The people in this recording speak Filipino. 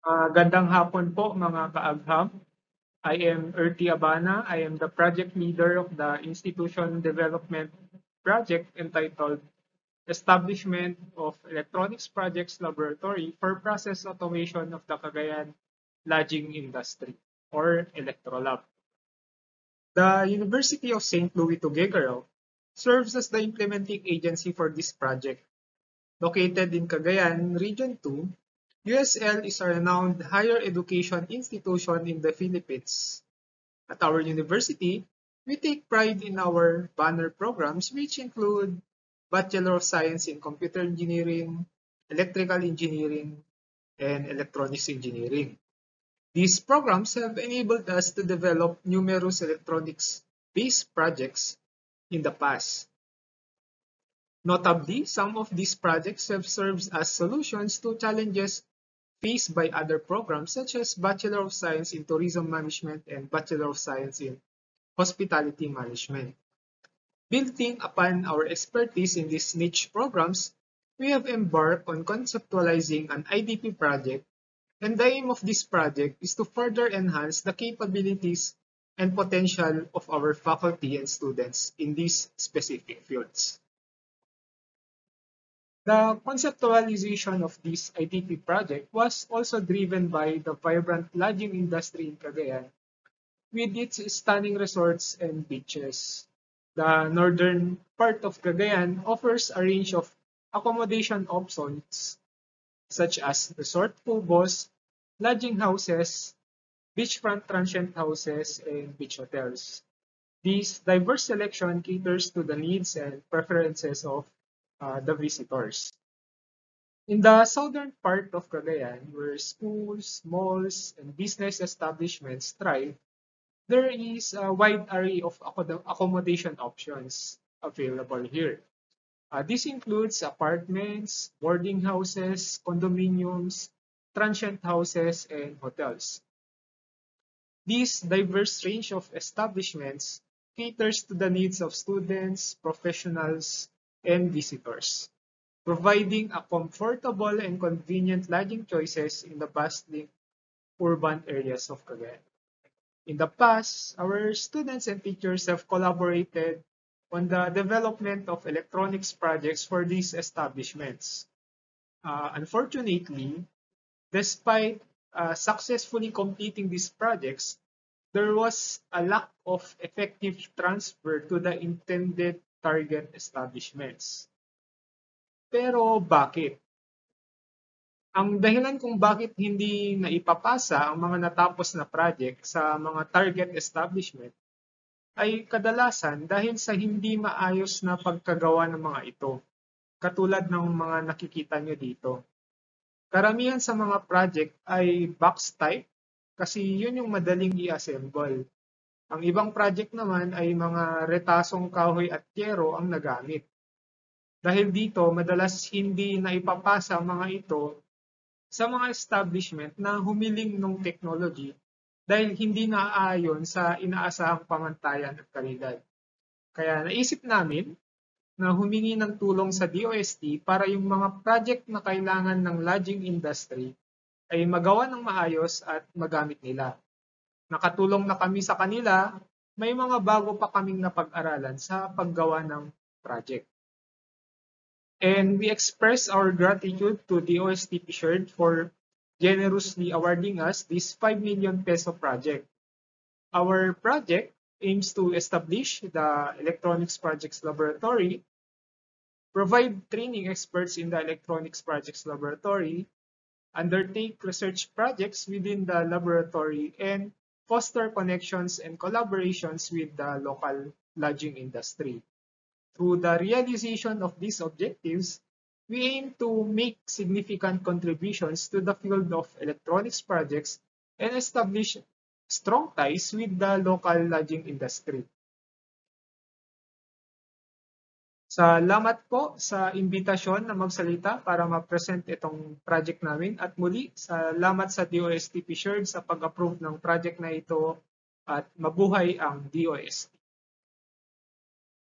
Gandang hapon po mga kaagham. I am Erti Abana. I am the project leader of the institution development project entitled Establishment of Electronics Projects Laboratory for Process Automation of the Cagayan Lodging Industry, or Electrolab. The University of St. Louis Tuguegarao serves as the implementing agency for this project. Located in Cagayan, Region 2, USL is a renowned higher education institution in the Philippines. At our university, we take pride in our banner programs, which include Bachelor of Science in Computer Engineering, Electrical Engineering, and Electronics Engineering. These programs have enabled us to develop numerous electronics-based projects in the past. Notably, some of these projects have served as solutions to challenges faced by other programs such as Bachelor of Science in Tourism Management and Bachelor of Science in Hospitality Management. Building upon our expertise in these niche programs, we have embarked on conceptualizing an IDP project, and the aim of this project is to further enhance the capabilities and potential of our faculty and students in these specific fields. The conceptualization of this IDP project was also driven by the vibrant lodging industry in Cagayan, with its stunning resorts and beaches. The northern part of Cagayan offers a range of accommodation options such as resort kubos, lodging houses, beachfront transient houses, and beach hotels. This diverse selection caters to the needs and preferences of the visitors. In the southern part of Cagayan, where schools, malls, and business establishments thrive, there is a wide array of accommodation options available here. This includes apartments, boarding houses, condominiums, transient houses, and hotels. This diverse range of establishments caters to the needs of students, professionals, and visitors, providing a comfortable and convenient lodging choices in the bustling urban areas of Cagayan. In the past, our students and teachers have collaborated on the development of electronics projects for these establishments. Unfortunately, despite successfully completing these projects, there was a lack of effective transfer to the intended target establishments. Pero bakit? Ang dahilan kung bakit hindi naipapasa ang mga natapos na project sa mga target establishment ay kadalasan dahil sa hindi maayos na pagkagawa ng mga ito, katulad ng mga nakikita nyo dito. Karamihan sa mga project ay box type kasi yun yung madaling i-assemble. Ang ibang project naman ay mga retasong kahoy at yero ang nagamit. Dahil dito, madalas hindi naipapasa ang mga ito sa mga establishment na humiling ng technology dahil hindi naaayon sa inaasahang pamantayan at kalidad. Kaya naisip namin na humingi ng tulong sa DOST para yung mga project na kailangan ng lodging industry ay magawa ng maayos at magamit nila. Nakatulong na kami sa kanila, may mga bago pa kaming napag-aralan sa paggawa ng project. And we express our gratitude to DOST PSHERD for generously awarding us this 5 million peso project. Our project aims to establish the Electronics Projects Laboratory, provide training experts in the Electronics Projects Laboratory, undertake research projects within the laboratory, and foster connections and collaborations with the local lodging industry. Through the realization of these objectives, we aim to make significant contributions to the field of electronics projects and establish strong ties with the local lodging industry. Salamat po sa imbitasyon na magsalita para ma-present itong project namin, at muli salamat sa DOST PSHERD sa pag-approve ng project na ito, at mabuhay ang DOST.